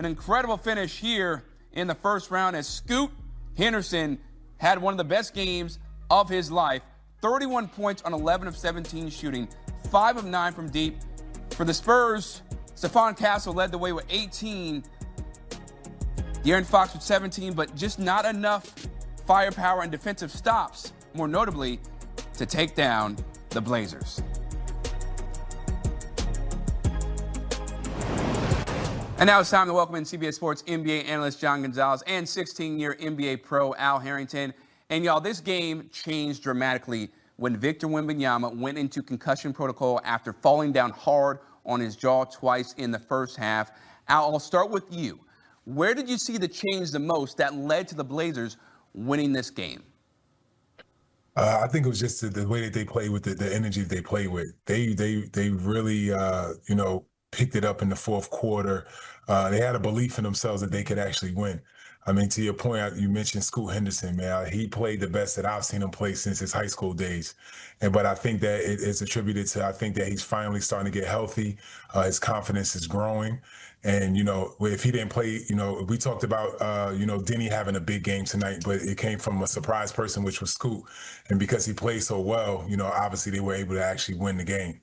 an incredible finish here in the first round as Scoot Henderson had one of the best games of his life. 31 points on 11 of 17 shooting, 5 of 9 from deep. For the Spurs, Stephon Castle led the way with 18. De'Aaron Fox with 17, but just not enough firepower and defensive stops, more notably, to take down the Blazers. And now it's time to welcome in CBS Sports NBA analyst John Gonzalez and 16-year NBA pro Al Harrington. And y'all, this game changed dramatically when Victor Wembanyama went into concussion protocol after falling down hard on his jaw twice in the first half. Al, I'll start with you. Where did you see the change the most that led to the Blazers winning this game? I think it was just the way that they play with the energy that they play with. They really, picked it up in the fourth quarter. They had a belief in themselves that they could actually win. I mean, to your point, you mentioned Scoot Henderson, man. He played the best that I've seen him play since his high school days. But I think that it's attributed to, I think that he's finally starting to get healthy. His confidence is growing. And, if he didn't play, we talked about, Denny having a big game tonight, but it came from a surprise person, which was Scoot. And because he played so well, obviously they were able to actually win the game.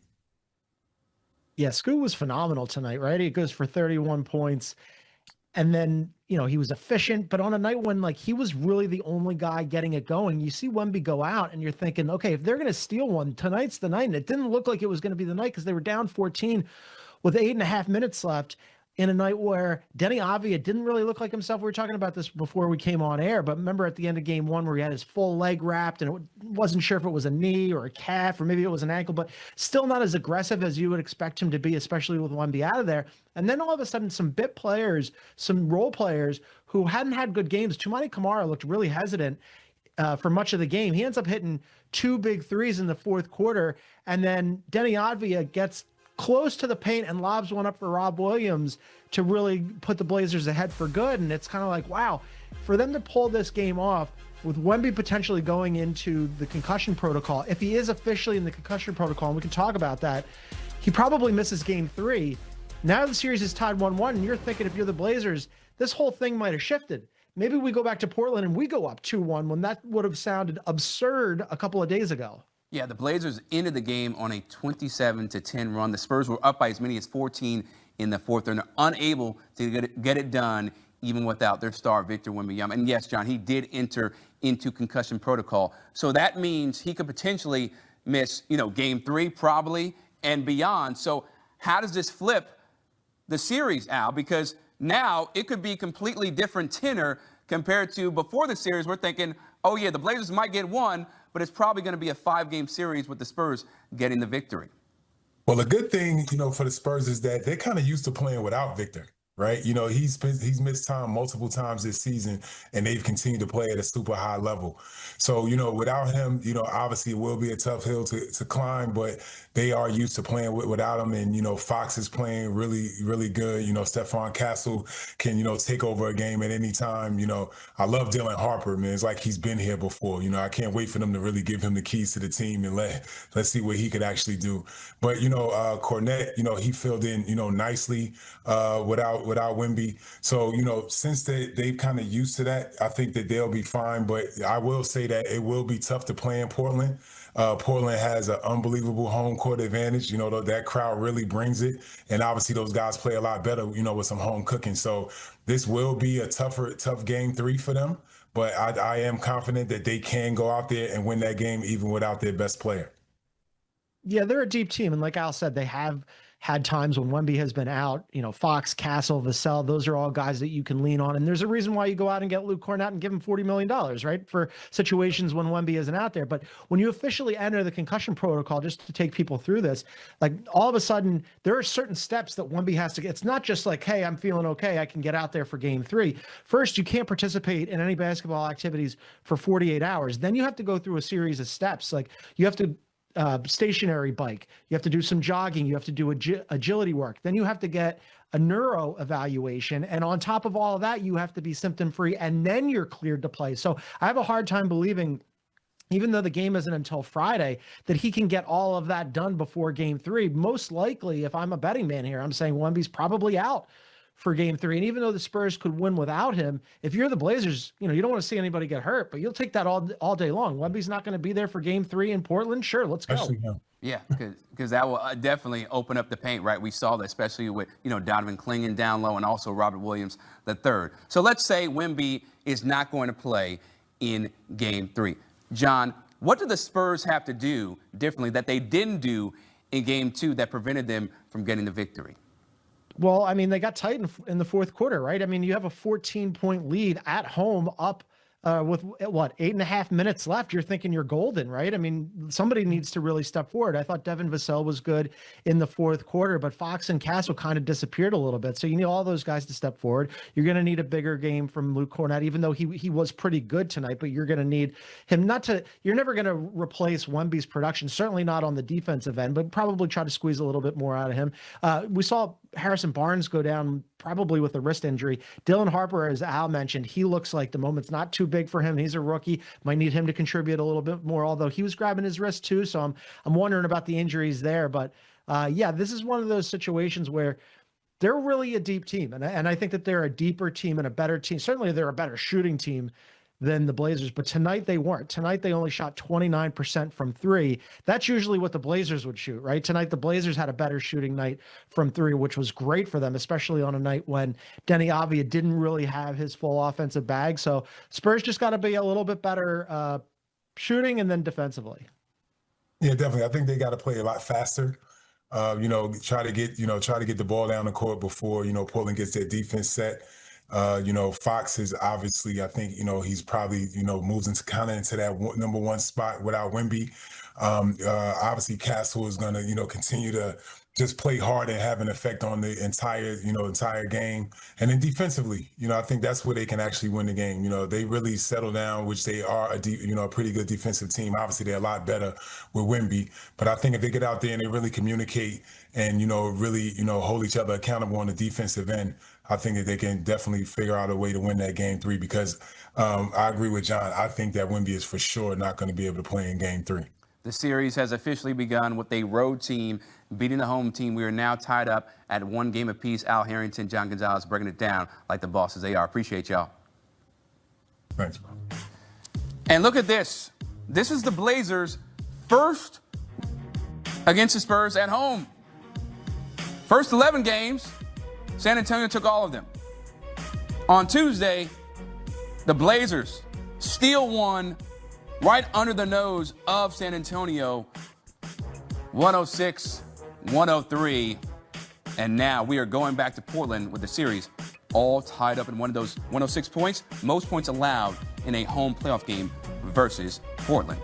Yeah, Scoot was phenomenal tonight, right? He goes for 31 points. And then, he was efficient, but on a night when he was really the only guy getting it going, you see Wemby go out and you're thinking, okay, if they're going to steal one, tonight's the night. And it didn't look like it was going to be the night because they were down 14 with 8.5 minutes left in a night where Denny Avdia didn't really look like himself. We were talking about this before we came on air, but remember at the end of game one where he had his full leg wrapped and it wasn't sure if it was a knee or a calf or maybe it was an ankle, but still not as aggressive as you would expect him to be, especially with Wemby out of there. And then all of a sudden some bit players, some role players who hadn't had good games. Toumani Camara looked really hesitant for much of the game. He ends up hitting 2 big threes in the fourth quarter. And then Denny Avdia gets close to the paint and lobs one up for Rob Williams to really put the Blazers ahead for good. And it's kind of like, wow, for them to pull this game off with Wemby potentially going into the concussion protocol, if he is officially in the concussion protocol, and we can talk about that, he probably misses game 3. Now the series is tied 1-1, and you're thinking if you're the Blazers, this whole thing might have shifted. Maybe we go back to Portland and we go up 2-1 when that would have sounded absurd a couple of days ago. Yeah, the Blazers ended the game on a 27-10 run. The Spurs were up by as many as 14 in the fourth. They're unable to get it done even without their star, Victor Wembanyama. And yes, John, he did enter into concussion protocol. So that means he could potentially miss, game 3 probably and beyond. So how does this flip the series, Al? Because now it could be completely different tenor compared to before the series. We're thinking, oh, yeah, the Blazers might get one, but it's probably going to be a 5-game series with the Spurs getting the victory. Well, the good thing, for the Spurs is that they're kind of used to playing without Victor, right? He's missed time multiple times this season, and they've continued to play at a super high level. So, without him, obviously it will be a tough hill to climb, but they are used to playing without him. And, Fox is playing really, really good. Stephon Castle can, take over a game at any time. I love Dylan Harper, man. It's like he's been here before. I can't wait for them to really give him the keys to the team and let's see what he could actually do. But, Cornette, he filled in, nicely without Wemby. So, since they've kind of used to that, I think that they'll be fine. But I will say that it will be tough to play in Portland. Portland has an unbelievable home court advantage. That crowd really brings it. And obviously those guys play a lot better, with some home cooking. So this will be a tough game 3 for them. But I am confident that they can go out there and win that game even without their best player. Yeah, they're a deep team. And like Al said, they have had times when Wemby has been out, Fox, Castle, Vassell, those are all guys that you can lean on. And there's a reason why you go out and get Luke Cornett and give him $40 million, right? For situations when Wemby isn't out there. But when you officially enter the concussion protocol, just to take people through this, all of a sudden there are certain steps that Wemby has to get. It's not just like, hey, I'm feeling okay, I can get out there for game 3. First, you can't participate in any basketball activities for 48 hours. Then you have to go through a series of steps. You have to stationary bike. You have to do some jogging. You have to do agility work. Then you have to get a neuro evaluation. And on top of all of that, you have to be symptom free and then you're cleared to play. So I have a hard time believing, even though the game isn't until Friday, that he can get all of that done before game 3. Most likely, if I'm a betting man here, I'm saying Wemby's probably out for game 3. And even though the Spurs could win without him, if you're the Blazers, you don't want to see anybody get hurt, but you'll take that all day long. Wemby's not going to be there for game 3 in Portland. Sure, let's go. Actually, no. Yeah, because that will definitely open up the paint, right? We saw that, especially with, Donovan Clingan down low and also Robert Williams III. So let's say Wemby is not going to play in game 3. John, what do the Spurs have to do differently that they didn't do in game 2 that prevented them from getting the victory? Well, I mean, they got tight in the fourth quarter, right? I mean, you have a 14-point lead at home up with 8.5 minutes left. You're thinking you're golden, right? I mean, somebody needs to really step forward. I thought Devin Vassell was good in the fourth quarter, but Fox and Castle kind of disappeared a little bit. So you need all those guys to step forward. You're going to need a bigger game from Luke Kornet, even though he was pretty good tonight, but you're going to need him you're never going to replace Wemby's production, certainly not on the defensive end, but probably try to squeeze a little bit more out of him. We saw Harrison Barnes go down probably with a wrist injury. Dylan Harper, as Al mentioned, he looks like the moment's not too big for him. He's a rookie. Might need him to contribute a little bit more, although he was grabbing his wrist too. So I'm wondering about the injuries there. But yeah, this is one of those situations where they're really a deep team. And I think that they're a deeper team and a better team. Certainly they're a better shooting team than the Blazers, but tonight they weren't. Tonight they only shot 29% from 3. That's usually what the Blazers would shoot, right? Tonight the Blazers had a better shooting night from 3, which was great for them, especially on a night when Denny Avdia didn't really have his full offensive bag. So Spurs just got to be a little bit better shooting and then defensively. Yeah, definitely. I think they got to play a lot faster. Try to get the ball down the court before, Portland gets their defense set. Fox is obviously, I think, he's probably, moves into that number 1 spot without Wemby. Obviously Castle is going to, continue to just play hard and have an effect on the entire game. And then defensively, I think that's where they can actually win the game. They really settle down, which they are a pretty good defensive team. Obviously they're a lot better with Wemby, but I think if they get out there and they really communicate and, really, hold each other accountable on the defensive end, I think that they can definitely figure out a way to win that game 3 because I agree with John. I think that Wemby is for sure not going to be able to play in game 3. The series has officially begun with a road team beating the home team. We are now tied up at 1 game apiece. Al Harrington, John Gonzalez breaking it down like the bosses they are. Appreciate y'all. Thanks, bro. And look at this. This is the Blazers' first against the Spurs at home. First 11 games, San Antonio took all of them. On Tuesday, the Blazers steal one right under the nose of San Antonio, 106-103. And now we are going back to Portland with the series all tied up in one of those 106 points, most points allowed in a home playoff game versus Portland.